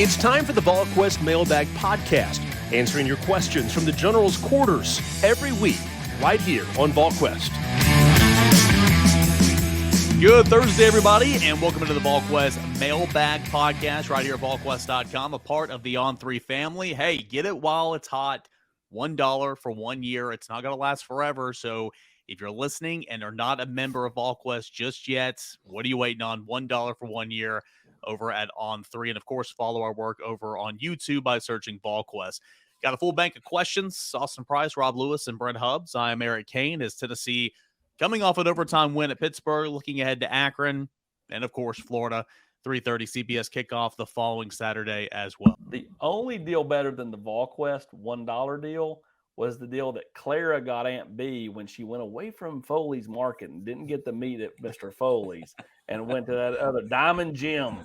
It's time for the Volquest Mailbag Podcast, answering your questions from the General's quarters every week, right here on Volquest. Good Thursday, everybody, and welcome into the Volquest Mailbag Podcast right here at Volquest.com, a part of the On3 family. Hey, get it while it's hot. $1 for 1 year. It's not going to last forever, so if you're listening and are not a member of Volquest just yet, what are you waiting on? $1 for 1 year over at On3. And, of course, follow our work over on YouTube by searching Volquest. Got a full bank of questions. Austin Price, Rob Lewis, and Brent Hubbs. I am Eric Cain. Is Tennessee coming off an overtime win at Pittsburgh, looking ahead to Akron, and, of course, Florida. 3:30 CBS kickoff the following Saturday as well. The only deal better than the Volquest $1 deal was the deal that Clara got Aunt B when she went away from Foley's Market and didn't get to meet at Mr. Foley's and went to that other Diamond Jim.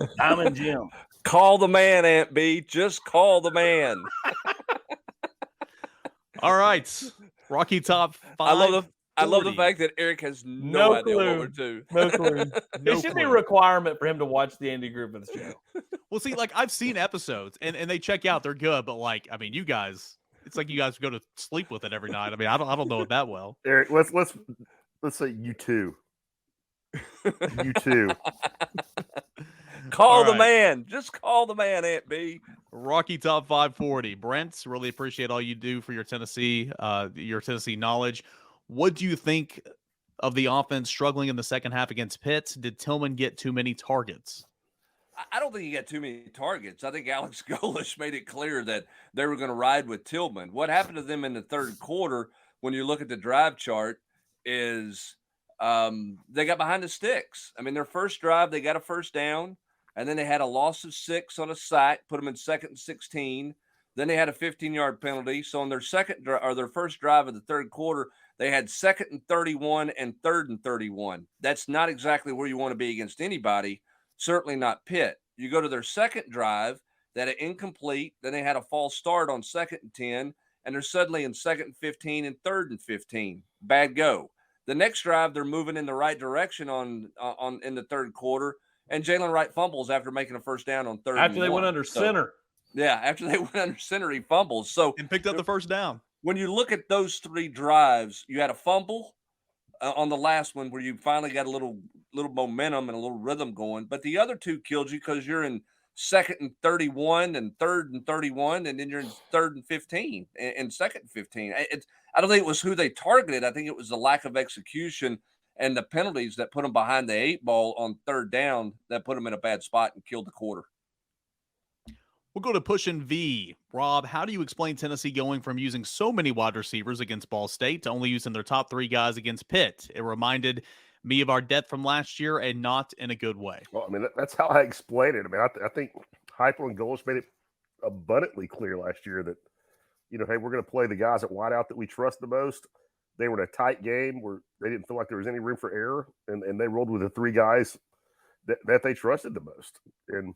Call the man, Aunt B. Just call the man. All right. Rocky Top 5. I love the fact that Eric has no idea what we're doing. No clue. It should be a requirement for him to watch the Andy Griffith show. Well, see, like, I've seen episodes, and they check out. They're good, but, like, I mean, you guys, it's like you guys go to sleep with it every night. I mean, I don't know it that well. Eric, let's say you two. You two. Call the man. Just call the man, Aunt B. Rocky Top 540. Brent, really appreciate all you do for your Tennessee knowledge. What do you think of the offense struggling in the second half against Pitt? Did Tillman get too many targets? I don't think he got too many targets. I think Alex Golesh made it clear that they were going to ride with Tillman. What happened to them in the third quarter, when you look at the drive chart, is they got behind the sticks. I mean, their first drive, they got a first down, and then they had a loss of 6 on a sack, put them in 2nd and 16. Then they had a 15-yard penalty. So on their first drive of the third quarter, they had 2nd and 31 and 3rd and 31. That's not exactly where you want to be against anybody, certainly not Pitt. You go to their second drive, they had an incomplete. Then they had a false start on 2nd and 10, and they're suddenly in 2nd and 15 and 3rd and 15. Bad go. The next drive, they're moving in the right direction in the third quarter, and Jalen Wright fumbles after making a first down on 3rd. After they went under center. Yeah, after they went under center, he fumbles. And picked up the first down. When you look at those 3 drives, you had a fumble on the last one where you finally got a little momentum and a little rhythm going. But the other 2 killed you because you're in 2nd and 31 and 3rd and 31, and then you're in 3rd and 15 and 2nd and 15. I don't think it was who they targeted. I think it was the lack of execution and the penalties that put them behind the 8 ball on 3rd down that put them in a bad spot and killed the quarter. We'll go to Push and V. Rob, how do you explain Tennessee going from using so many wide receivers against Ball State to only using their top 3 guys against Pitt? It reminded me of our depth from last year, and not in a good way. Well, I mean, that's how I explain it. I mean, I think Heupel and Golesh made it abundantly clear last year that, hey, we're going to play the guys at wideout that we trust the most. They were in a tight game where they didn't feel like there was any room for error, and they rolled with the 3 guys that they trusted the most. And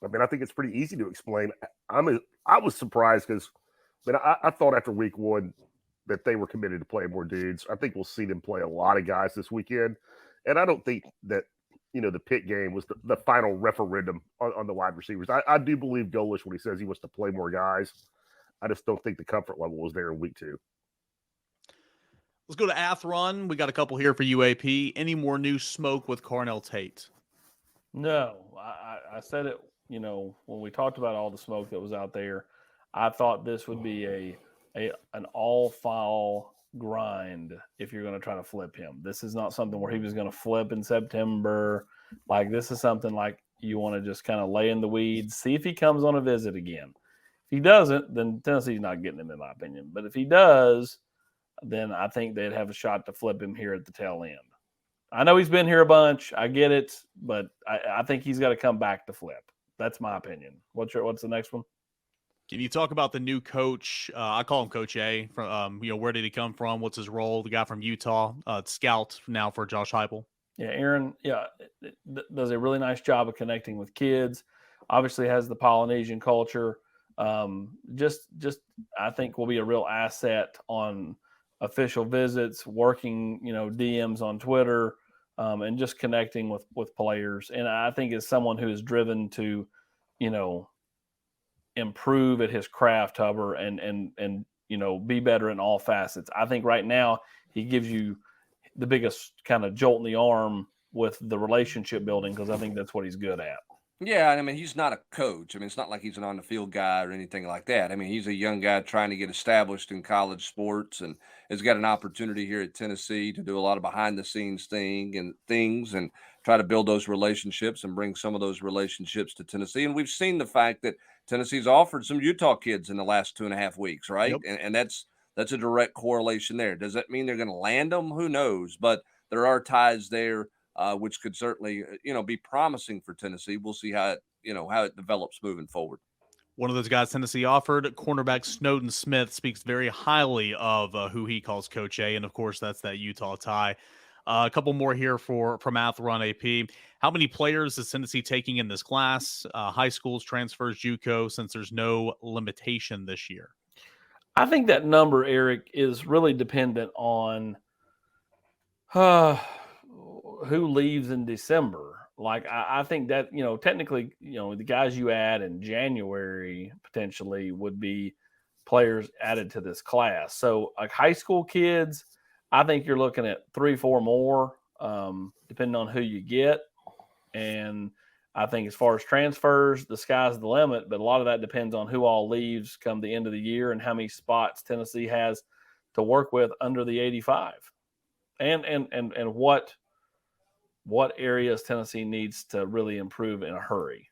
I mean, I think it's pretty easy to explain. I was surprised because I thought after week 1 that they were committed to playing more dudes. I think we'll see them play a lot of guys this weekend. And I don't think that, the Pitt game was the final referendum on the wide receivers. I do believe Golesh when he says he wants to play more guys. I just don't think the comfort level was there in week 2. Let's go to Athrun. We got a couple here for UAP. Any more new smoke with Carnell Tate? No, I said it, when we talked about all the smoke that was out there, I thought this would be an all-foul grind if you're going to try to flip him. This is not something where he was going to flip in September. Like, this is something like you want to just kind of lay in the weeds, see if he comes on a visit again. If he doesn't, then Tennessee's not getting him, in my opinion. But if he does, then I think they'd have a shot to flip him here at the tail end. I know he's been here a bunch. I get it, but I think he's got to come back to flip. That's my opinion. What's the next one? Can you talk about the new coach? I call him Coach A. From where did he come from? What's his role? The guy from Utah, scout now for Josh Heupel. Yeah, Aaron. Yeah, does a really nice job of connecting with kids. Obviously, has the Polynesian culture. Just I think will be a real asset on official visits, working DMs on Twitter, and just connecting with players. And I think as someone who is driven to improve at his craft, Hubbard, and be better in all facets. I think right now he gives you the biggest kind of jolt in the arm with the relationship building, because I think that's what he's good at. Yeah, I mean, he's not a coach. I mean, it's not like he's an on-the-field guy or anything like that. I mean, he's a young guy trying to get established in college sports, and has got an opportunity here at Tennessee to do a lot of behind-the-scenes things and try to build those relationships and bring some of those relationships to Tennessee. And we've seen the fact that Tennessee's offered some Utah kids in the last 2.5 weeks, right? Yep. And that's a direct correlation there. Does that mean they're going to land them? Who knows? But there are ties there. Which could certainly, be promising for Tennessee. We'll see how it develops moving forward. One of those guys Tennessee offered, cornerback Snowden Smith, speaks very highly of who he calls Coach A, and of course that's that Utah tie. A couple more here from Athlon AP. How many players is Tennessee taking in this class? High schools, transfers, JUCO, since there's no limitation this year. I think that number, Eric, is really dependent on who leaves in December. Like, I think that, technically, the guys you add in January potentially would be players added to this class. So like high school kids, I think you're looking at 3-4 more, depending on who you get. And I think as far as transfers, the sky's the limit, but a lot of that depends on who all leaves come the end of the year and how many spots Tennessee has to work with under the 85. And what areas Tennessee needs to really improve in a hurry.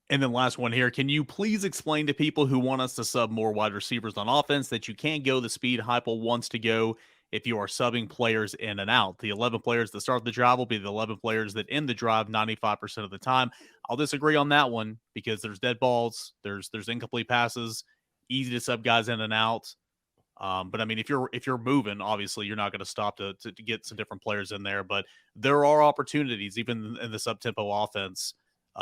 And then last one here. Can you please explain to people who want us to sub more wide receivers on offense that you can't go the speed Heupel wants to go if you are subbing players in and out? The 11 players that start the drive will be the 11 players that end the drive 95% of the time. I'll disagree on that one because there's dead balls, there's incomplete passes, easy to sub guys in and out. But I mean, if you're moving, obviously you're not going to stop to get some different players in there. But there are opportunities, even in the sub-tempo offense,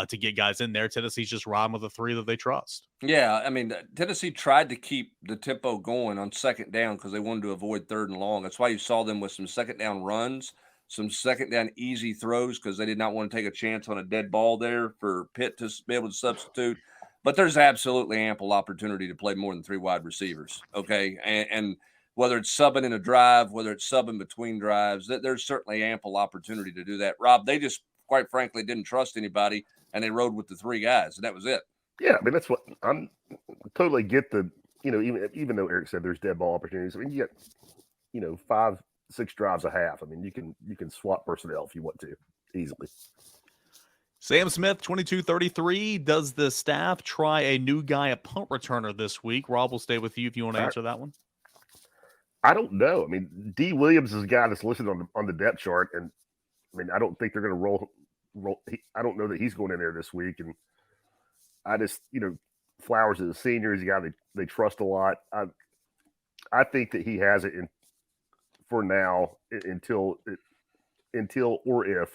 to get guys in there. Tennessee's just riding with the three that they trust. Yeah, I mean, Tennessee tried to keep the tempo going on second down because they wanted to avoid 3rd and long. That's why you saw them with some second down runs, some second down easy throws, because they did not want to take a chance on a dead ball there for Pitt to be able to substitute. But there's absolutely ample opportunity to play more than 3 wide receivers, okay? And whether it's subbing in a drive, whether it's subbing between drives, there's certainly ample opportunity to do that. Rob, they just, quite frankly, didn't trust anybody, and they rode with the 3 guys, and that was it. Yeah, I mean, that's what I'm totally get the, even though Eric said there's dead ball opportunities, I mean, you get, 5-6 drives a half. I mean, you can swap personnel if you want to easily. Sam Smith, 2233. Does the staff try a new guy, a punt returner this week? Rob, will stay with you if you want to answer that one. I don't know. I mean, D. Williams is a guy that's listed on the depth chart, and I mean, I don't think they're going to roll. I don't know that he's going in there this week, and I just, Flowers is a senior. He's a guy they trust a lot. I think that he has it in for now until or if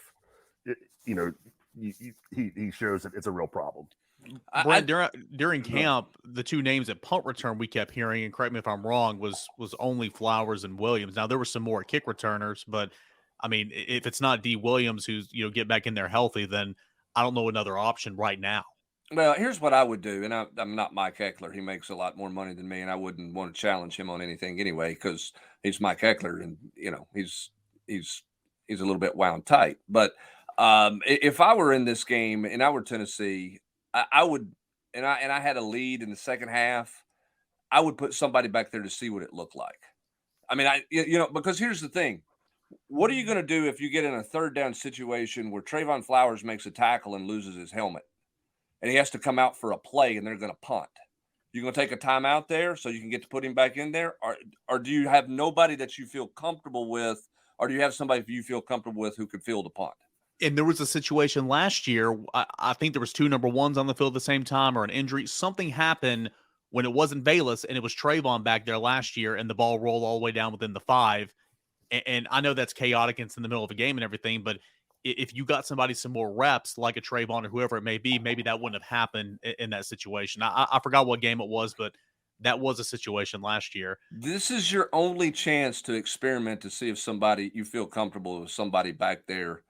he shows that it's a real problem. Brent, during camp, the 2 names at punt return we kept hearing, and correct me if I'm wrong, was only Flowers and Williams. Now there were some more kick returners, but I mean, if it's not D. Williams who's get back in there healthy, then I don't know another option right now. Well, here's what I would do, and I'm not Mike Eckler. He makes a lot more money than me, and I wouldn't want to challenge him on anything anyway because he's Mike Eckler, and he's a little bit wound tight. But if I were in this game and I were Tennessee, I would, and I had a lead in the second half, I would put somebody back there to see what it looked like. I mean, because here's the thing. What are you going to do if you get in a 3rd down situation where Trayvon Flowers makes a tackle and loses his helmet and he has to come out for a play and they're going to punt? You going to take a timeout there so you can get to put him back in there? Or do you have nobody that you feel comfortable with, or do you have somebody you feel comfortable with who could field a punt? And there was a situation last year. I think there was 2 number 1s on the field at the same time, or an injury. Something happened when it wasn't Bayless and it was Trayvon back there last year, and the ball rolled all the way down within the 5. And I know that's chaotic and it's in the middle of a game and everything, but if you got somebody some more reps, like a Trayvon or whoever it may be, maybe that wouldn't have happened in that situation. I forgot what game it was, but that was a situation last year. This is your only chance to experiment to see if you feel comfortable with somebody back there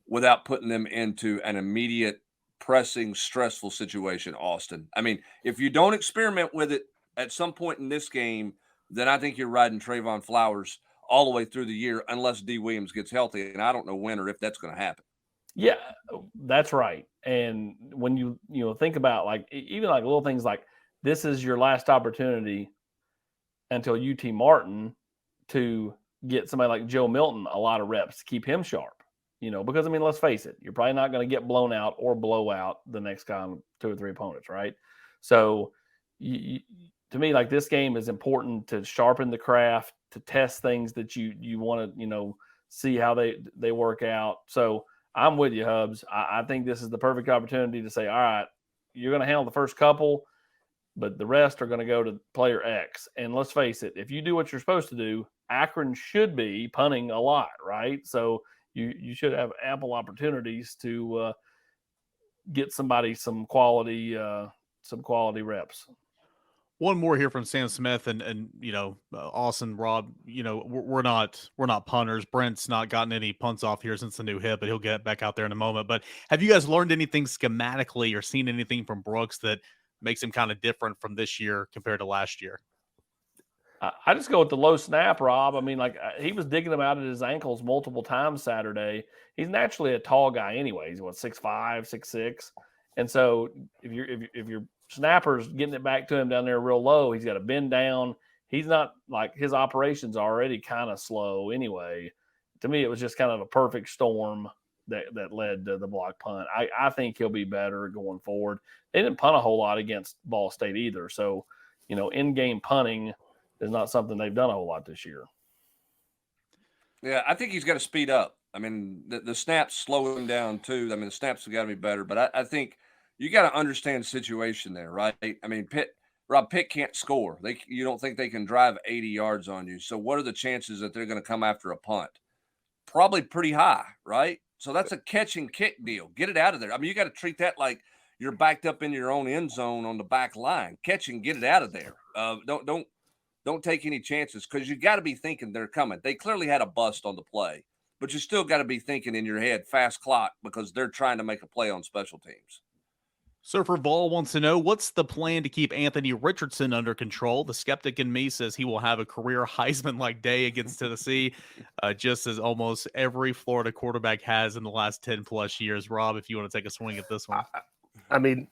without putting them into an immediate pressing, stressful situation, Austin. I mean, if you don't experiment with it at some point in this game, then I think you're riding Trayvon Flowers all the way through the year unless D. Williams gets healthy, and I don't know when or if that's going to happen. Yeah, that's right. And when you think about like even like little things like this is your last opportunity until UT Martin to get somebody like Joe Milton a lot of reps to keep him sharp. Because, I mean, let's face it, you're probably not going to get blown out or blow out the next time 2 or 3 opponents, right? So, to me, like this game is important to sharpen the craft, to test things that you want to, see how they work out. So, I'm with you, Hubbs. I think this is the perfect opportunity to say, all right, you're going to handle the first couple, but the rest are going to go to player X. And let's face it, if you do what you're supposed to do, Akron should be punting a lot, right? So, you should have ample opportunities to get somebody some quality reps. One more here from Sam Smith and Austin, Rob. We're not punters. Brent's not gotten any punts off here since the new hip, but he'll get back out there in a moment. But have you guys learned anything schematically or seen anything from Brooks that makes him kind of different from this year compared to last year? I just go with the low snap, Rob. I mean, like he was digging him out at his ankles multiple times Saturday. He's naturally a tall guy anyway. He's 6'5", 6'6", and so if your snapper's getting it back to him down there real low, he's got to bend down. He's not like his operations are already kind of slow anyway. To me, it was just kind of a perfect storm that led to the block punt. I think he'll be better going forward. They didn't punt a whole lot against Ball State either, so in-game punting is not something they've done a whole lot this year. Yeah, I think he's got to speed up. I mean, the snaps slow him down too. I mean, the snaps have got to be better, but I think you got to understand the situation there, right? I mean, Pitt can't score. You don't think they can drive 80 yards on you. So what are the chances that they're going to come after a punt? Probably pretty high, right? So that's a catch and kick deal. Get it out of there. I mean, you got to treat that like you're backed up in your own end zone on the back line. Catch and get it out of there. Don't take any chances because you got to be thinking they're coming. They clearly had a bust on the play, but you still got to be thinking in your head fast clock because they're trying to make a play on special teams. Surfer Vol wants to know, what's the plan to keep Anthony Richardson under control? The skeptic in me says he will have a career Heisman-like day against Tennessee, just as almost every Florida quarterback has in the last 10-plus years. Rob, if you want to take a swing at this one. I mean,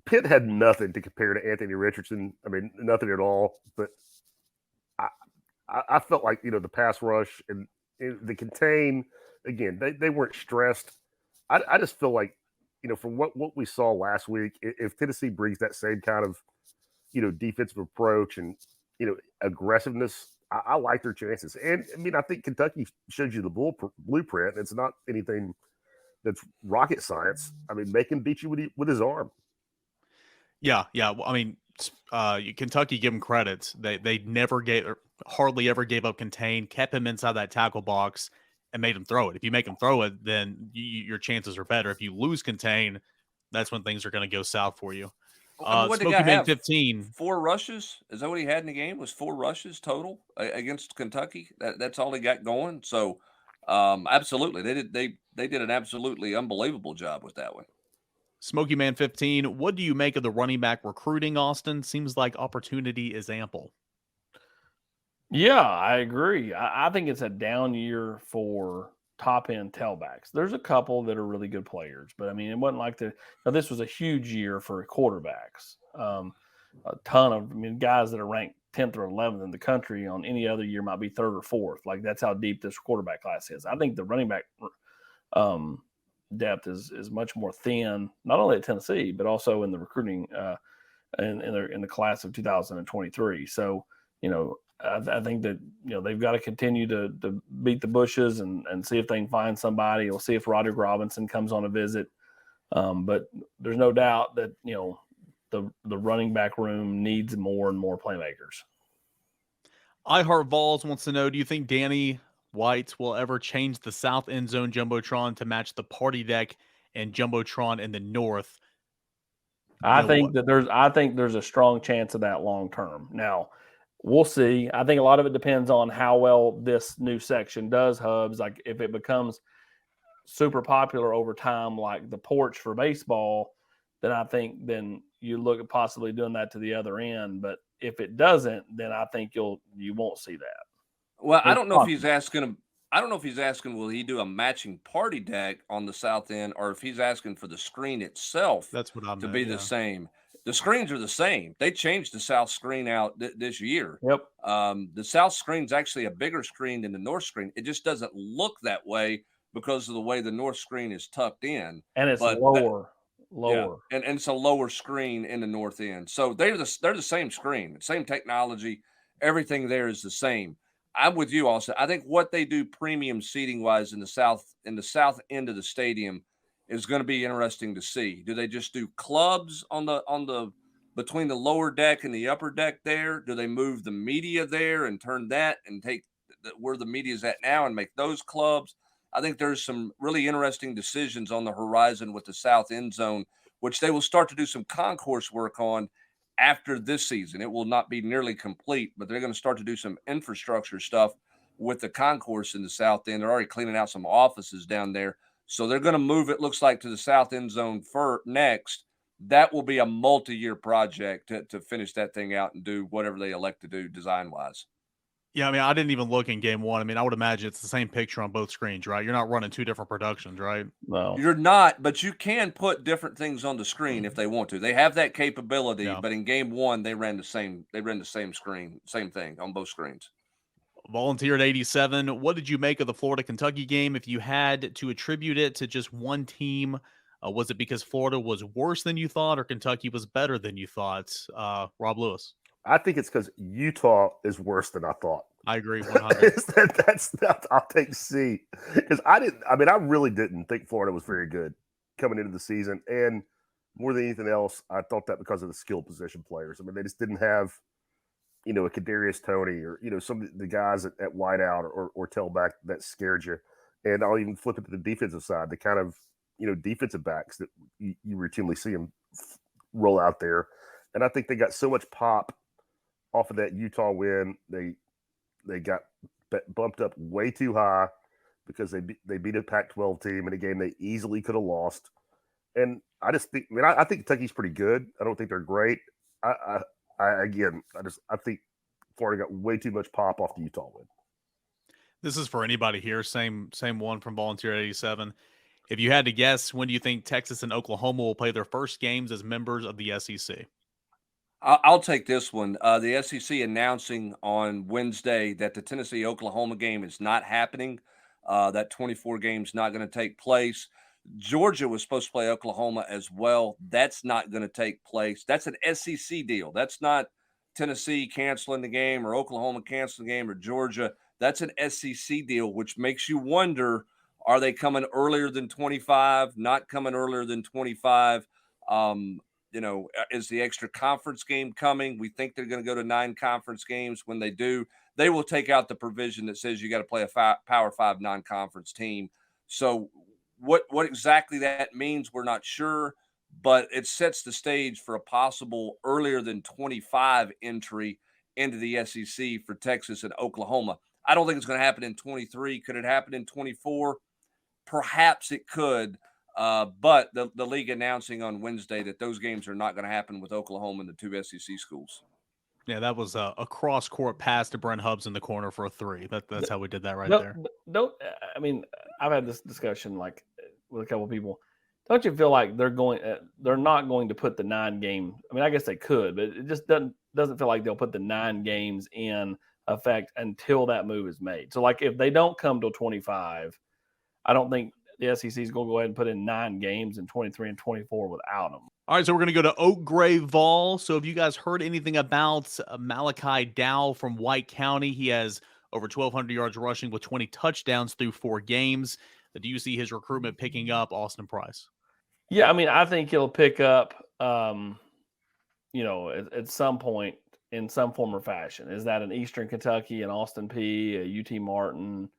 Pitt had nothing to compare to Anthony Richardson. I mean, nothing at all. But I felt like, the pass rush and the contain, again, they weren't stressed. I just feel like, from what we saw last week, if Tennessee brings that same kind of, defensive approach and, aggressiveness, I like their chances. And, I mean, I think Kentucky shows you the blueprint. It's not anything that's rocket science. I mean, make him beat you with his arm. Yeah. Well, I mean, Kentucky, give them credit. They hardly ever gave up contain, kept him inside that tackle box, and made him throw it. If you make him throw it, then your chances are better. If you lose contain, that's when things are going to go south for you. What did Smokey Man have? 15. 4 rushes? Is that what he had in the game? Was 4 rushes total against Kentucky? That's all he got going. So, absolutely, they did an absolutely unbelievable job with that one. Smokey Man 15. What do you make of the running back recruiting, Austin? Seems like opportunity is ample. Yeah, I agree. I think it's a down year for top-end tailbacks. There's a couple that are really good players, but, I mean, it wasn't like this was a huge year for quarterbacks. A ton of guys that are ranked 10th or 11th in the country on any other year might be 3rd or 4th. Like, that's how deep this quarterback class is. I think the running back depth is much more thin, not only at Tennessee, but also in the recruiting in the class of 2023. So, I think that, they've got to continue to beat the bushes and see if they can find somebody. We'll see if Roderick Robinson comes on a visit. But there's no doubt that, the running back room needs more and more playmakers. iHeart Vols wants to know, do you think Danny White will ever change the south end zone Jumbotron to match the party deck and Jumbotron in the north? I think there's a strong chance of that long term. Now, we'll see. I think a lot of it depends on how well this new section does, Hubs. Like if it becomes super popular over time, like the porch for baseball, then you look at possibly doing that to the other end. But if it doesn't, then I think you won't see that. Well, I don't know if he's asking will he do a matching party deck on the south end, or if he's asking for the screen itself That's what I'm to be the same. The screens are the same. They changed the south screen out this year. Yep. The south screen's actually a bigger screen than the north screen. It just doesn't look that way because of the way the north screen is tucked in. And it's lower. Yeah, and it's a lower screen in the north end. So they're the same screen, same technology. Everything there is the same. I'm with you also. I think what they do premium seating wise in the south end of the stadium is going to be interesting to see. Do they just do clubs on the between the lower deck and the upper deck there? Do they move the media there and turn that and take where the media is at now and make those clubs? I think there's some really interesting decisions on the horizon with the south end zone, which they will start to do some concourse work on after this season. It will not be nearly complete, but they're going to start to do some infrastructure stuff with the concourse in the south end. They're already cleaning out some offices down there. So they're going to move, it looks like, to the south end zone next. That will be a multi-year project to finish that thing out and do whatever they elect to do design-wise. Yeah, I mean, I didn't even look in game one. I mean, I would imagine it's the same picture on both screens, right? You're not running two different productions, right? No. You're not, but you can put different things on the screen if they want to. They have that capability, but in game one, they ran the same screen, same thing on both screens. Volunteer at 87. What did you make of the Florida-Kentucky game? If you had to attribute it to just one team, was it because Florida was worse than you thought or Kentucky was better than you thought? Rob Lewis. I think it's because Utah is worse than I thought. I agree 100. I'll take C. Because I really didn't think Florida was very good coming into the season. And more than anything else, I thought that because of the skill position players. I mean, they just didn't have, a Kadarius Toney or, some of the guys at wideout or tailback that scared you. And I'll even flip it to the defensive side, the kind of, defensive backs that you routinely see them roll out there. And I think they got so much pop off of that Utah win. They got bumped up way too high because they beat a Pac-12 team in a game they easily could have lost. And I just think, I think Kentucky's pretty good. I don't think they're great. I think Florida got way too much pop off the Utah win. This is for anybody here. Same one from Volunteer 87. If you had to guess, when do you think Texas and Oklahoma will play their first games as members of the SEC? I'll take this one. The SEC announcing on Wednesday that the Tennessee-Oklahoma game is not happening. That 24 game is not going to take place. Georgia was supposed to play Oklahoma as well. That's not going to take place. That's an SEC deal. That's not Tennessee canceling the game or Oklahoma canceling the game or Georgia. That's an SEC deal, which makes you wonder, are they coming earlier than 25, not coming earlier than 25? Is the extra conference game coming? We think they're going to go to 9 conference games. When they do, they will take out the provision that says you got to play a Power 5 non-conference team. So what exactly that means, we're not sure, but it sets the stage for a possible earlier than 25 entry into the SEC for Texas and Oklahoma. I don't think it's going to happen in 23. Could it happen in 24? Perhaps it could. But the league announcing on Wednesday that those games are not going to happen with Oklahoma and the 2 SEC schools. Yeah, that was a cross-court pass to Brent Hubbs in the corner for a 3. That's how we did that there. I've had this discussion with a couple of people. Don't you feel like they're not going to put the 9 game? I mean, I guess they could, but it just doesn't feel like they'll put the 9 games in effect until that move is made. So, if they don't come till 25, I don't think the SEC is going to go ahead and put in 9 games in 23 and 24 without them. All right, so we're going to go to Oak Grove Vol. So have you guys heard anything about Malachi Dow from White County? He has over 1,200 yards rushing with 20 touchdowns through 4 games. Do you see his recruitment picking up Austin Price? Yeah, I think he'll pick up, at some point in some form or fashion. Is that an Eastern Kentucky, an Austin Peay, a UT Martin?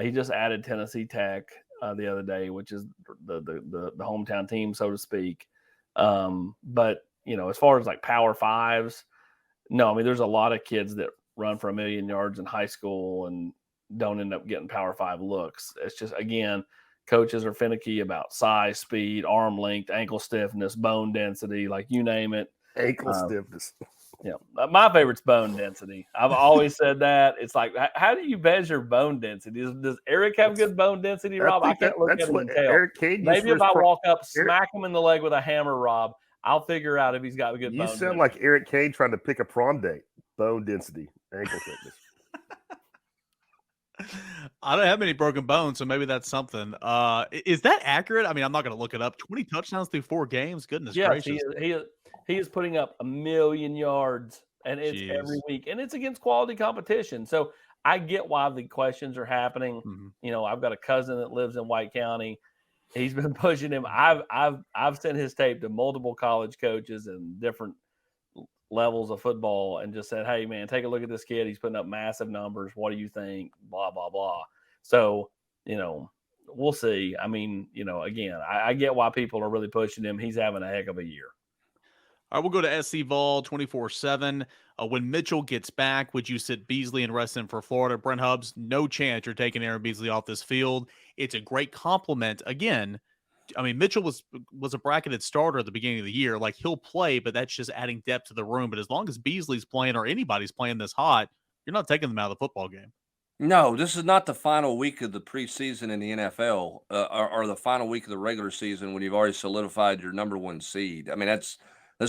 He just added Tennessee Tech the other day, which is the hometown team, so to speak. But as far as Power 5s, no, there's a lot of kids that run for 1 million yards in high school and don't end up getting Power 5 looks. It's just, again, coaches are finicky about size, speed, arm length, ankle stiffness, bone density, like you name it. Ankle stiffness. Yeah, my favorite's bone density. I've always said that. It's like, how do you measure bone density? Does Eric have good bone density, Rob? I can't look at him and tell. Eric Cain Maybe if I walk up, smack him in the leg with a hammer, Rob, I'll figure out if he's got a good bone density. You sound like Eric Cain trying to pick a prom date. Bone density, ankle thickness. I don't have any broken bones, so maybe that's something. Is that accurate? I mean, I'm not going to look it up. 20 touchdowns through 4 games? Goodness gracious. He is putting up 1,000,000 yards, and it's every week. And it's against quality competition. So I get why the questions are happening. Mm-hmm. You know, I've got a cousin that lives in White County. He's been pushing him. I've sent his tape to multiple college coaches and different levels of football and just said, hey, man, take a look at this kid. He's putting up massive numbers. What do you think? Blah, blah, blah. So, you know, we'll see. I mean, you know, again, I get why people are really pushing him. He's having a heck of a year. All right, we'll go to SC Vol 24/7. When Mitchell gets back, would you sit Beasley and rest him for Florida? Brent Hubbs, no chance you're taking Aaron Beasley off this field. It's a great compliment. Again, I mean, Mitchell was a bracketed starter at the beginning of the year. Like, he'll play, but that's just adding depth to the room. But as long as Beasley's playing or anybody's playing this hot, you're not taking them out of the football game. No, this is not the final week of the preseason in the NFL or the final week of the regular season when you've already solidified your number 1 seed. I mean, that's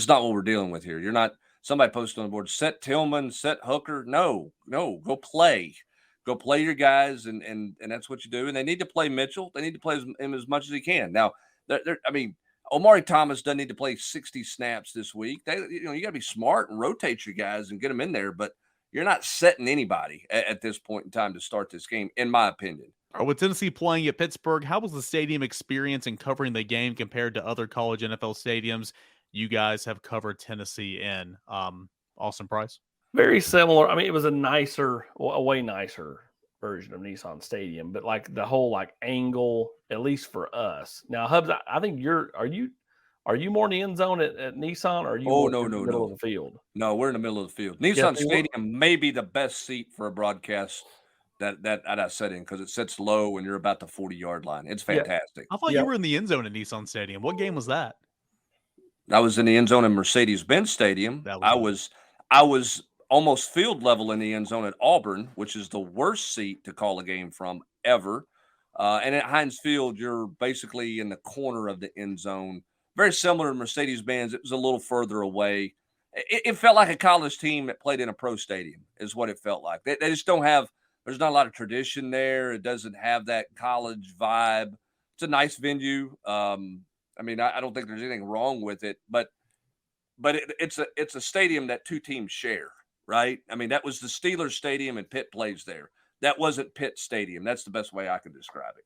not what we're dealing with here. You're not somebody posted on the board, set Tillman, set Hooker. No, go play. Go play your guys, and that's what you do. And they need to play Mitchell. They need to play him as much as he can. Now, I mean, Omari Thomas doesn't need to play 60 snaps this week. You got to be smart and rotate your guys and get them in there. But you're not setting anybody at this point in time to start this game, in my opinion. With Tennessee playing at Pittsburgh, how was the stadium experience in covering the game compared to other college NFL stadiums you guys have covered Tennessee in? Austin Price? Very similar. I mean, it was a way nicer version of Nissan Stadium, but like the whole like angle, at least for us. Now, Hubbs, I think are you more in the end zone at Nissan, or are you in the middle of the field? No, we're in the middle of the field. Nissan Stadium may be the best seat for a broadcast that I sat in because it sits low and you're about the 40-yard line. It's fantastic. I thought you were in the end zone at Nissan Stadium. What game was that? I was in the end zone in Mercedes-Benz Stadium. I was almost field level in the end zone at Auburn, which is the worst seat to call a game from ever. And at Heinz Field, you're basically in the corner of the end zone. Very similar to Mercedes-Benz. It was a little further away. It felt like a college team that played in a pro stadium is what it felt like. They just don't have – there's not a lot of tradition there. It doesn't have that college vibe. It's a nice venue. I mean, I don't think there's anything wrong with it, but it's a stadium that 2 teams share, right? I mean, that was the Steelers Stadium and Pitt plays there. That wasn't Pitt Stadium. That's the best way I could describe it.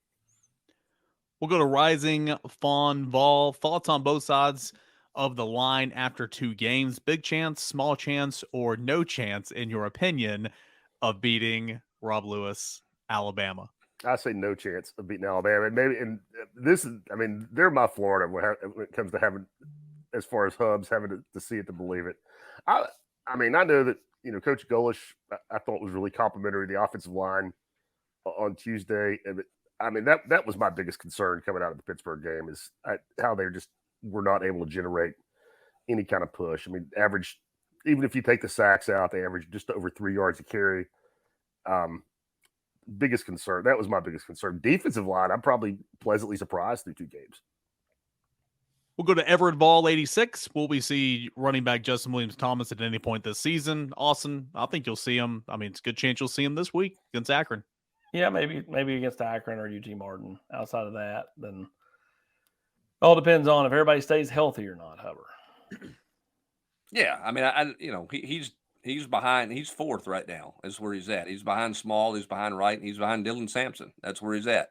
We'll go to Rising Fawn Vol. Thoughts on both sides of the line after 2 games? Big chance, small chance, or no chance, in your opinion, of beating Rob Lewis, Alabama? I say no chance of beating Alabama. And this is, I mean, they're my Florida when it comes to having, as far as Hubbs, having to see it to believe it. I mean, I know that, you know, Coach Golish, I thought was really complimentary to the offensive line on Tuesday. I mean, that was my biggest concern coming out of the Pittsburgh game is how they just were not able to generate any kind of push. I mean, average, even if you take the sacks out, they average just over 3 yards a carry. Biggest concern. That was my biggest concern. Defensive line, I'm probably pleasantly surprised through 2 games. We'll go to Everett Vol 86. Will we see running back Justin Williams-Thomas at any point this season? Austin, I think you'll see him. I mean, it's a good chance you'll see him this week against Akron. Yeah, maybe against Akron or UT Martin. Outside of that, then all depends on if everybody stays healthy or not, Hubbard. Yeah, I mean, he's behind. He's 4th right now. Is where he's at. He's behind Small. He's behind Wright. And he's behind Dylan Sampson. That's where he's at.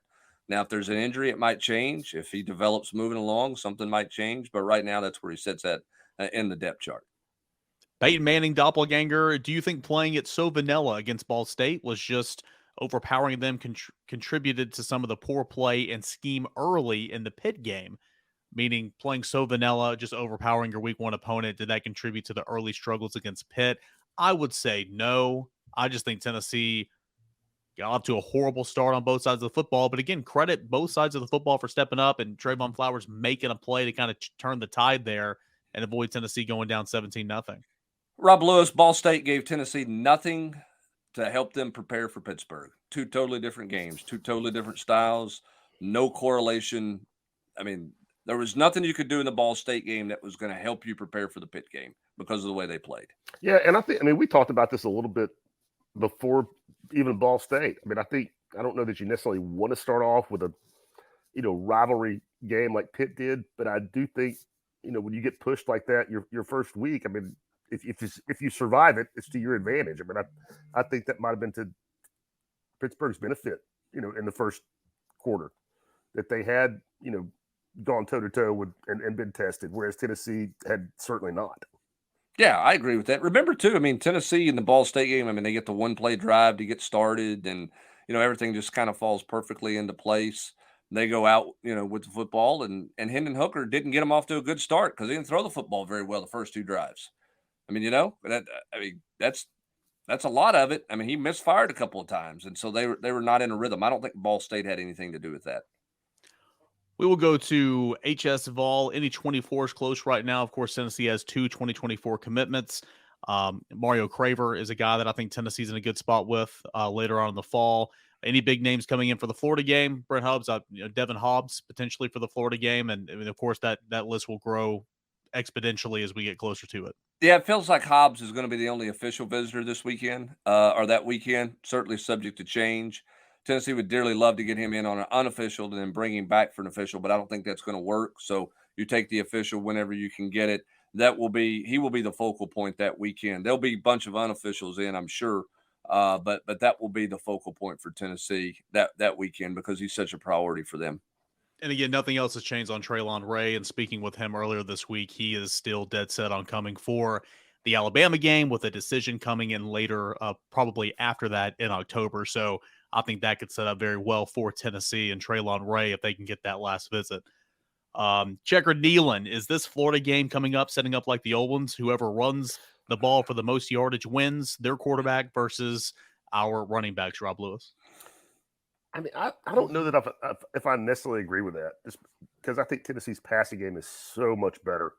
Now, if there's an injury, it might change. If he develops moving along, something might change. But right now, that's where he sits at in the depth chart. Peyton Manning doppelganger. Do you think playing it so vanilla against Ball State was just overpowering them, contributed to some of the poor play and scheme early in the Pitt game? Meaning playing so vanilla, just overpowering your week 1 opponent, did that contribute to the early struggles against Pitt? I would say no. I just think Tennessee got off to a horrible start on both sides of the football. But again, credit both sides of the football for stepping up and Trayvon Flowers making a play to kind of turn the tide there and avoid Tennessee going down 17-0. Rob Lewis, Ball State gave Tennessee nothing to help them prepare for Pittsburgh. Two totally different games, two totally different styles, no correlation. I mean, there was nothing you could do in the Ball State game that was going to help you prepare for the Pitt game because of the way they played. Yeah, and I mean, we talked about this a little bit before even Ball State. I mean, I don't know that you necessarily want to start off with a, rivalry game like Pitt did, but I do think, when you get pushed like that your first week, I mean, if you survive it, it's to your advantage. I mean, I think that might have been to Pittsburgh's benefit, in the first quarter, that they had, gone toe-to-toe with and been tested, whereas Tennessee had certainly not. Yeah, I agree with that. Remember, too, I mean, Tennessee in the Ball State game, I mean, they get the one-play drive to get started, and, everything just kind of falls perfectly into place. They go out, with the football, and Hendon Hooker didn't get them off to a good start because he didn't throw the football very well the first two drives. I mean, that's a lot of it. I mean, he misfired a couple of times, and so they were not in a rhythm. I don't think Ball State had anything to do with that. We will go to HS Vol. Any 24 is close right now. Of course, Tennessee has 2 2024 commitments. Mario Craver is a guy that I think Tennessee's in a good spot with later on in the fall. Any big names coming in for the Florida game? Brent Hubbs, Devin Hobbs potentially for the Florida game. And I mean, of course, that list will grow exponentially as we get closer to it. Yeah, it feels like Hobbs is going to be the only official visitor this weekend or that weekend, certainly subject to change. Tennessee would dearly love to get him in on an unofficial and then bring him back for an official, but I don't think that's going to work. So you take the official whenever you can get it. He will be the focal point that weekend. There'll be a bunch of unofficials in, I'm sure, but that will be the focal point for Tennessee that weekend because he's such a priority for them. And again, nothing else has changed on Treylon Ray. And speaking with him earlier this week, he is still dead set on coming for the Alabama game with a decision coming in later, probably after that in October. So I think that could set up very well for Tennessee and Treylon Ray if they can get that last visit. Checker Nealon, is this Florida game coming up, setting up like the old ones? Whoever runs the ball for the most yardage wins their quarterback versus our running backs, Rob Lewis? I mean, I don't know that if I necessarily agree with that, just because I think Tennessee's passing game is so much better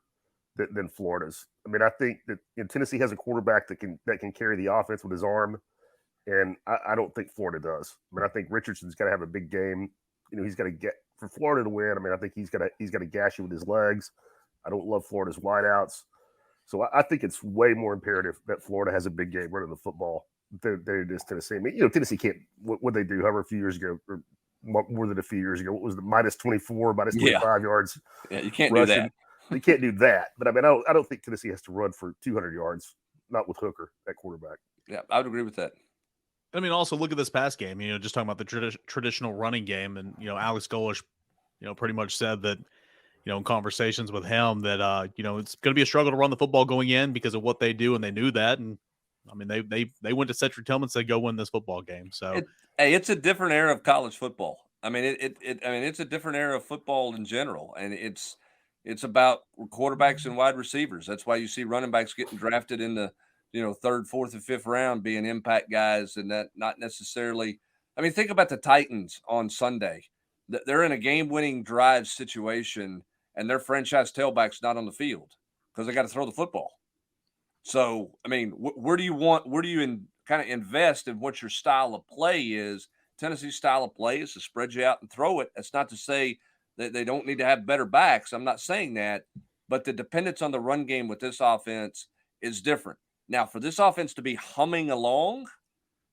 than Florida's. I mean, I think that Tennessee has a quarterback that can carry the offense with his arm, and I don't think Florida does. I mean, I think Richardson's got to have a big game. He's got to get for Florida to win. I mean, I think he's got to gash you with his legs. I don't love Florida's wideouts, so I think it's way more imperative that Florida has a big game running the football than it is Tennessee. I mean, Tennessee can't. What they do, however, a few years ago, or more than a few years ago, what was the minus 24, minus 25 yards? Yeah, you can't rushing. do that. They can't do that. But I mean, I don't think Tennessee has to run for 200 yards, not with Hooker at quarterback. Yeah, I would agree with that. I mean, also look at this past game, just talking about the traditional running game. And, Alex Golesh, pretty much said that, in conversations with him that, it's going to be a struggle to run the football going in because of what they do. And they knew that. And I mean, they went to Cedric Tillman and said, go win this football game. So it's a different era of college football. I mean, it's a different era of football in general. And it's about quarterbacks and wide receivers. That's why you see running backs getting drafted in the, third, fourth, and fifth round being impact guys, and that not necessarily. I mean, think about the Titans on Sunday. They're in a game-winning drive situation, and their franchise tailback's not on the field because they got to throw the football. So, I mean, where do you kind of invest in what your style of play is? Tennessee's style of play is to spread you out and throw it. That's not to say that they don't need to have better backs. I'm not saying that, but the dependence on the run game with this offense is different. Now, for this offense to be humming along,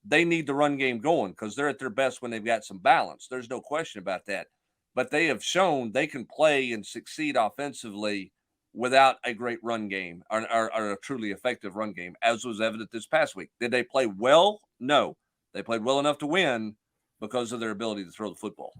they need the run game going because they're at their best when they've got some balance. There's no question about that. But they have shown they can play and succeed offensively without a great run game or a truly effective run game, as was evident this past week. Did they play well? No. They played well enough to win because of their ability to throw the football.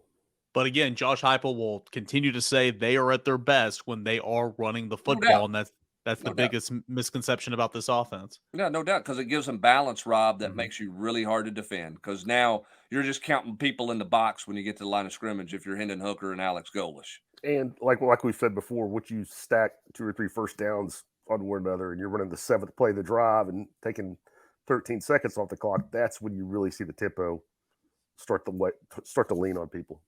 But again, Josh Heupel will continue to say they are at their best when they are running the football, and that's the biggest misconception about this offense. Yeah, no doubt, because it gives them balance, Rob, that makes you really hard to defend, because now you're just counting people in the box when you get to the line of scrimmage if you're Hendon Hooker and Alex Golesh. And like we said before, what you stack 2 or 3 first downs on one another, and you're running the 7th play of the drive and taking 13 seconds off the clock, that's when you really see the tempo start to lean on people.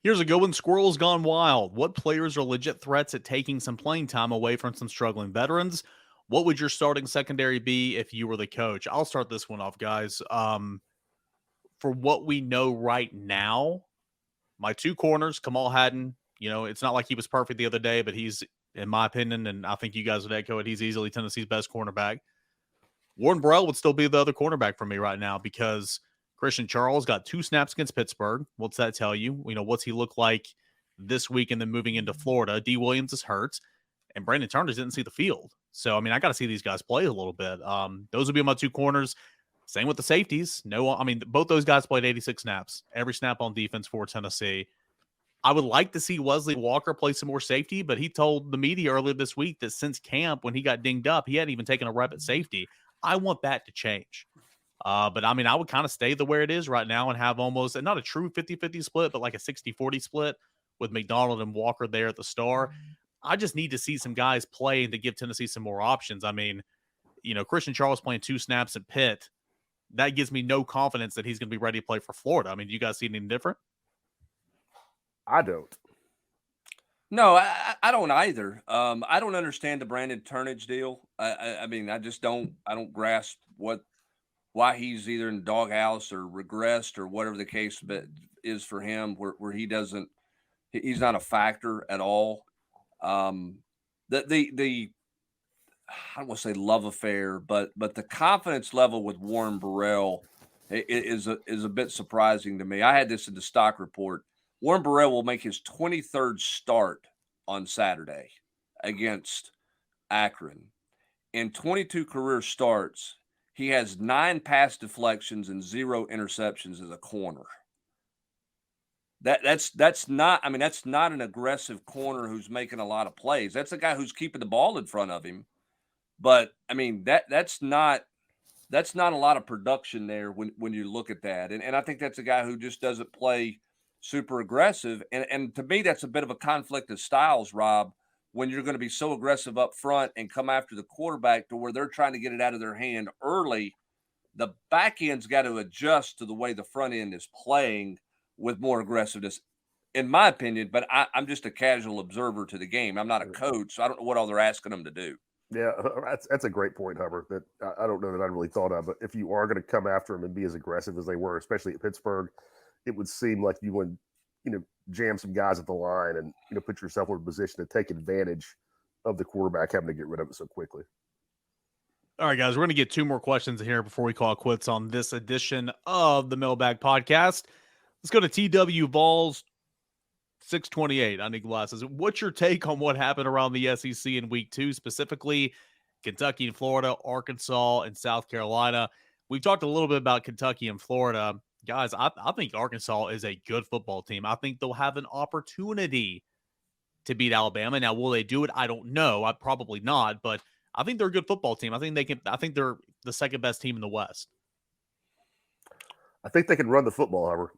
Here's a good one. Squirrels gone wild. What players are legit threats at taking some playing time away from some struggling veterans? What would your starting secondary be if you were the coach? I'll start this one off, guys. For what we know right now, my two corners, Kamal Hadden, it's not like he was perfect the other day, but he's, in my opinion, and I think you guys would echo it, he's easily Tennessee's best cornerback. Warren Burrell would still be the other cornerback for me right now because Christian Charles got 2 snaps against Pittsburgh. What's that tell you? What's he look like this week and then moving into Florida? D. Williams is hurt, and Brandon Turner didn't see the field. So, I got to see these guys play a little bit. Those would be my two corners. Same with the safeties. Both those guys played 86 snaps, every snap on defense for Tennessee. I would like to see Wesley Walker play some more safety, but he told the media earlier this week that since camp, when he got dinged up, he hadn't even taken a rep at safety. I want that to change. But I would kind of stay the where it is right now and have almost, not a true 50-50 split, but like a 60-40 split with McDonald and Walker there at the star. I just need to see some guys play and to give Tennessee some more options. Christian Charles playing 2 snaps at Pitt. That gives me no confidence that he's going to be ready to play for Florida. Do you guys see anything different? I don't. No, I don't either. I don't understand the Brandon Turnage deal. I just don't. I don't grasp why he's either in the doghouse or regressed or whatever the case is for him, where he's not a factor at all. The I don't want to say love affair, but the confidence level with Warren Burrell is a bit surprising to me. I had this in the stock report. Warren Burrell will make his 23rd start on Saturday against Akron. In 22 career starts, he has 9 pass deflections and 0 interceptions as a corner. That's not an aggressive corner who's making a lot of plays. That's a guy who's keeping the ball in front of him. But that's not a lot of production there when you look at that. And I think that's a guy who just doesn't play super aggressive. And to me, that's a bit of a conflict of styles, Rob, when you're going to be so aggressive up front and come after the quarterback to where they're trying to get it out of their hand early. The back end's got to adjust to the way the front end is playing with more aggressiveness, in my opinion. But I'm just a casual observer to the game. I'm not a coach, so I don't know what all they're asking them to do. Yeah, that's a great point, Hubbard, that I don't know that I really thought of. But if you are going to come after them and be as aggressive as they were, especially at Pittsburgh, it would seem like you would, jam some guys at the line and, put yourself in a position to take advantage of the quarterback having to get rid of it so quickly. All right, guys, we're going to get 2 more questions here before we call quits on this edition of the Mailbag Podcast. Let's go to TW Vols 628. I need glasses. What's your take on what happened around the SEC in week 2, specifically Kentucky and Florida, Arkansas and South Carolina? We've talked a little bit about Kentucky and Florida. Guys, I think Arkansas is a good football team. I think they'll have an opportunity to beat Alabama. Now, will they do it? I don't know. Probably not, but I think they're a good football team. I think they're the second best team in the West. I think they can run the football, however.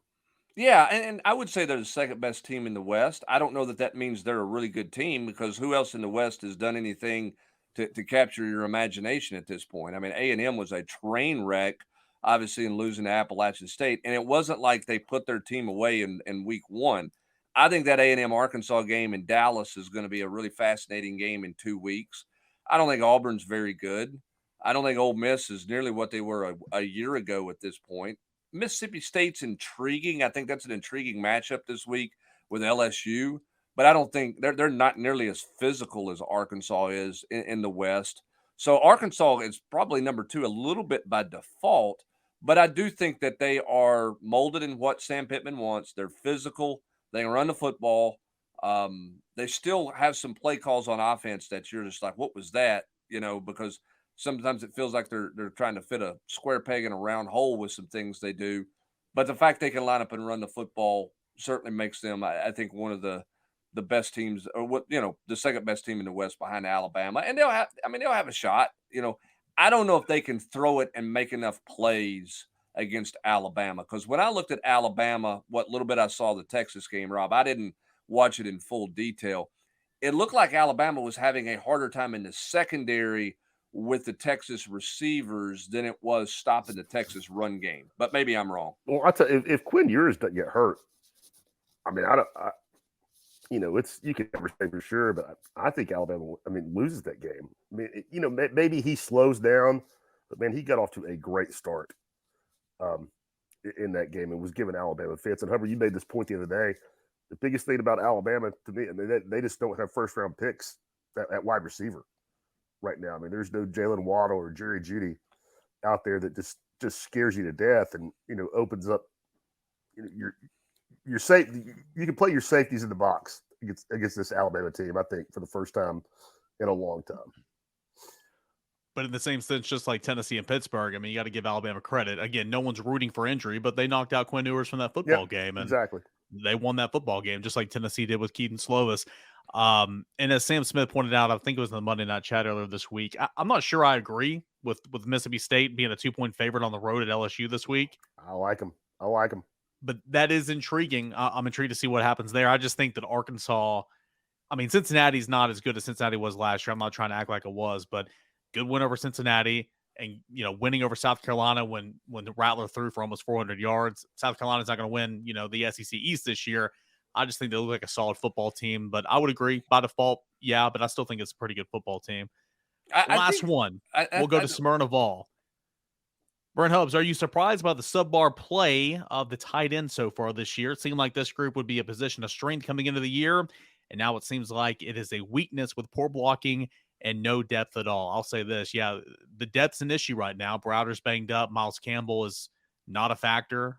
Yeah, and I would say they're the second best team in the West. I don't know that means they're a really good team because who else in the West has done anything to capture your imagination at this point? A&M was a train wreck, obviously, in losing to Appalachian State, and it wasn't like they put their team away in week 1. I think that A&M Arkansas game in Dallas is going to be a really fascinating game in 2 weeks. I don't think Auburn's very good. I don't think Ole Miss is nearly what they were a year ago at this point. Mississippi State's intriguing. I think that's an intriguing matchup this week with LSU, but I don't think they're not nearly as physical as Arkansas is in the West. So Arkansas is probably number 2 a little bit by default, but I do think that they are molded in what Sam Pittman wants. They're physical. They can run the football. They still have some play calls on offense that you're just like, what was that? Because sometimes it feels like they're trying to fit a square peg in a round hole with some things they do. But the fact they can line up and run the football certainly makes them, I think, one of the best teams, or the second best team in the West behind Alabama. And they'll have a shot. I don't know if they can throw it and make enough plays against Alabama. Because when I looked at Alabama, what little bit I saw the Texas game, Rob, I didn't watch it in full detail. It looked like Alabama was having a harder time in the secondary with the Texas receivers than it was stopping the Texas run game. But maybe I'm wrong. Well, I tell you, if Quinn Ewers doesn't get hurt, I mean, you can never say for sure, but I think Alabama, loses that game. I mean, maybe he slows down, but man, he got off to a great start in that game and was giving Alabama fits. And Hubbard, you made this point the other day. The biggest thing about Alabama to me, they just don't have first round picks at wide receiver right now. I mean, there's no Jalen Waddle or Jerry Jeudy out there that just scares you to death and opens up your safety. You can play your safeties in the box against this Alabama team, I think, for the first time in a long time. But in the same sense, just like Tennessee and Pittsburgh, I mean, you got to give Alabama credit. Again, no one's rooting for injury, but they knocked out Quinn Ewers from that football game. And exactly. They won that football game, just like Tennessee did with Keaton Slovis. And as Sam Smith pointed out, I think it was in the Monday Night Chat earlier this week, I'm not sure I agree with Mississippi State being a 2-point favorite on the road at LSU this week. I like them. But that is intriguing. I'm intrigued to see what happens there. I just think that Arkansas, Cincinnati's not as good as Cincinnati was last year. I'm not trying to act like it was, but good win over Cincinnati and, winning over South Carolina when the Rattler threw for almost 400 yards. South Carolina's not going to win, the SEC East this year. I just think they look like a solid football team, but I would agree by default. Yeah, but I still think it's a pretty good football team. We'll go to Smyrna Vol. Brent Hubbs, are you surprised by the subpar play of the tight end so far this year? It seemed like this group would be a position of strength coming into the year, and now it seems like it is a weakness with poor blocking and no depth at all. I'll say this, yeah, the depth's an issue right now. Browder's banged up. Miles Campbell is not a factor.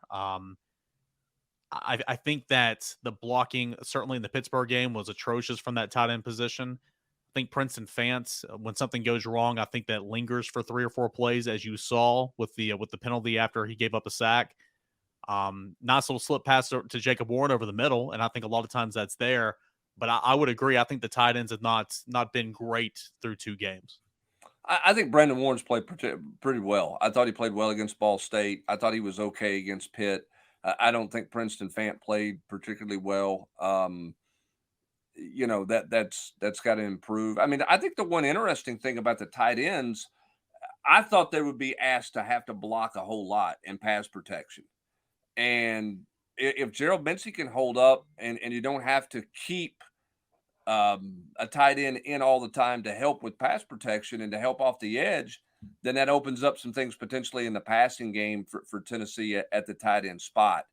I think that the blocking, certainly in the Pittsburgh game, was atrocious from that tight end position. I think Princeton Fance, when something goes wrong, I think that lingers for 3 or 4 plays, as you saw with the penalty after he gave up a sack. Nice little slip pass to Jacob Warren over the middle, and I think a lot of times that's there. But I would agree. I think the tight ends have not been great through 2 games. I think Brandon Warren's played pretty well. I thought he played well against Ball State. I thought he was okay against Pitt. I don't think Princeton Fant played particularly well. That's got to improve. I think the one interesting thing about the tight ends, I thought they would be asked to have to block a whole lot in pass protection. And if Gerald Mincy can hold up and you don't have to keep a tight end in all the time to help with pass protection and to help off the edge, then that opens up some things potentially in the passing game for Tennessee at the tight end spot.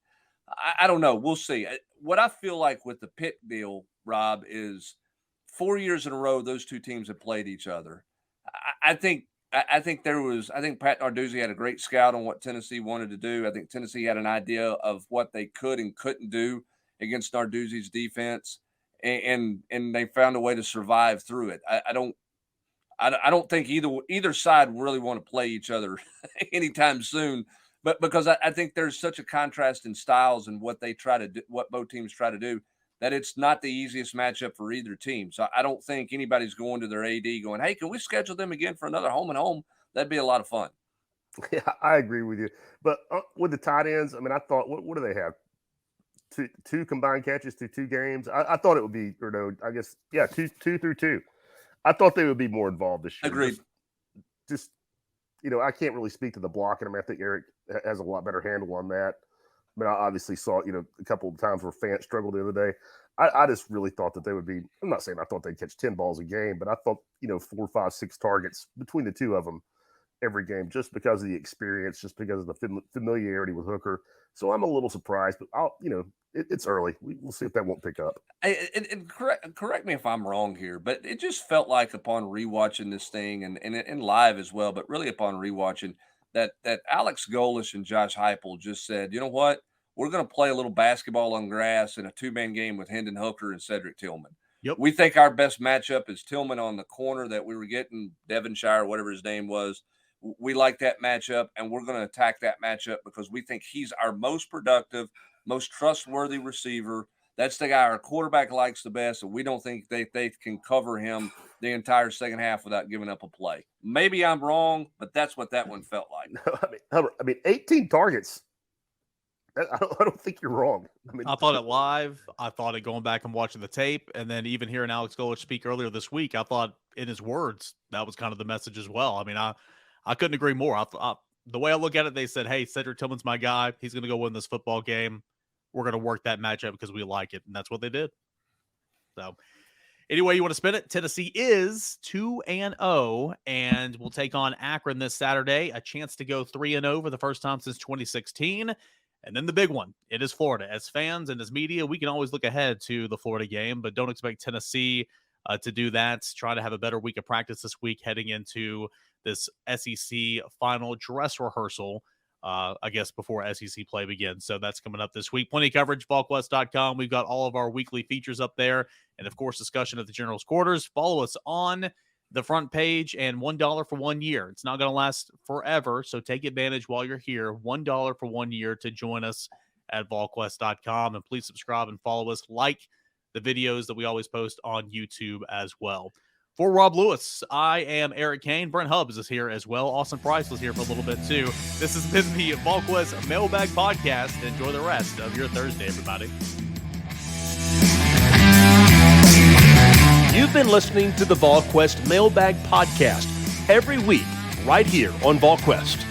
I don't know. We'll see. What I feel like with the Pitt deal, Rob, is 4 years in a row those two teams have played each other. I think Pat Narduzzi had a great scout on what Tennessee wanted to do. I think Tennessee had an idea of what they could and couldn't do against Narduzzi's defense, and they found a way to survive through it. I don't think either side really want to play each other anytime soon, but because I think there's such a contrast in styles and what they try to do, what both teams try to do, that it's not the easiest matchup for either team. So I don't think anybody's going to their AD going, hey, can we schedule them again for another home and home? That'd be a lot of fun. Yeah, I agree with you. But with the tight ends, I thought, what do they have? Two combined catches through 2 games? I thought it would be, two through 2. I thought they would be more involved this year. Agreed. Just I can't really speak to the blocking. I think Eric has a lot better handle on that. I obviously saw, a couple of times where Fant struggled the other day. I just really thought that they would be, I'm not saying I thought they'd catch 10 balls a game, but I thought, 4, 5, 6 targets between the 2 of them every game, just because of the experience, just because of the familiarity with Hooker. So I'm a little surprised, but it's early. We'll see if that won't pick up. And correct me if I'm wrong here, but it just felt like upon rewatching this thing and live as well, but really upon rewatching that Alex Golesh and Josh Heupel just said, you know what, we're going to play a little basketball on grass in a 2-man game with Hendon Hooker and Cedric Tillman. Yep. We think our best matchup is Tillman on the corner that we were getting, Devonshire, whatever his name was. We like that matchup, and we're going to attack that matchup because we think he's our most productive, most trustworthy receiver. That's the guy our quarterback likes the best, and we don't think they can cover him the entire second half without giving up a play. Maybe I'm wrong, but that's what that one felt like. No, 18 targets. I don't think you're wrong. I thought it live. I thought it going back and watching the tape, and then even hearing Alex Golesh speak earlier this week, I thought in his words, that was kind of the message as well. I mean, I couldn't agree more. The way I look at it, they said, hey, Cedric Tillman's my guy. He's going to go win this football game. We're going to work that matchup because we like it. And that's what they did. So anyway, you want to spin it? Tennessee is 2-0 and will take on Akron this Saturday. A chance to go 3-0 for the first time since 2016. And then the big one, it is Florida. As fans and as media, we can always look ahead to the Florida game, but don't expect Tennessee to do that. Try to have a better week of practice this week heading into this SEC final dress rehearsal, I guess, before SEC play begins. So that's coming up this week. Plenty of coverage, Volquest.com. We've got all of our weekly features up there. And, of course, discussion at the General's Quarters. Follow us on the front page, and $1 for 1 year. It's not going to last forever, so take advantage while you're here. $1 for 1 year to join us at Volquest.com. And please subscribe and follow us. Like the videos that we always post on YouTube as well. For Rob Lewis, I am Eric Cain. Brent Hubbs is here as well. Austin Price was here for a little bit too. This has been the Volquest Mailbag Podcast. Enjoy the rest of your Thursday, everybody. You've been listening to the Volquest Mailbag Podcast every week right here on Volquest.